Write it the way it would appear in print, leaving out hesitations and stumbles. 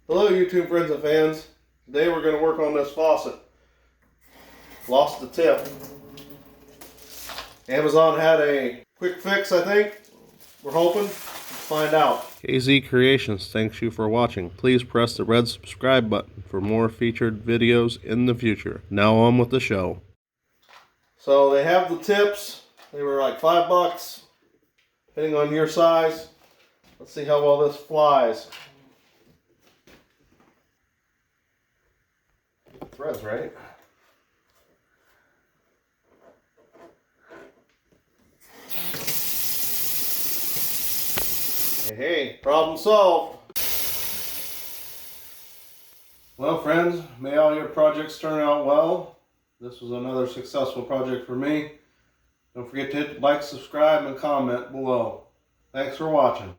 Hello YouTube friends and fans. Today we're going to work on this faucet. Lost the tip. Amazon had a quick fix, I think. We're hoping. Let's find out. KZ Creations thanks you for watching. Please press the red subscribe button for more featured videos in the future. Now on with the show. So they have the tips. They were like $5, depending on your size. Let's see how well this flies. Threads, right? Hey, problem solved. Well, friends, may all your projects turn out well. This was another successful project for me. Don't forget to hit like, subscribe, and comment below. Thanks for watching.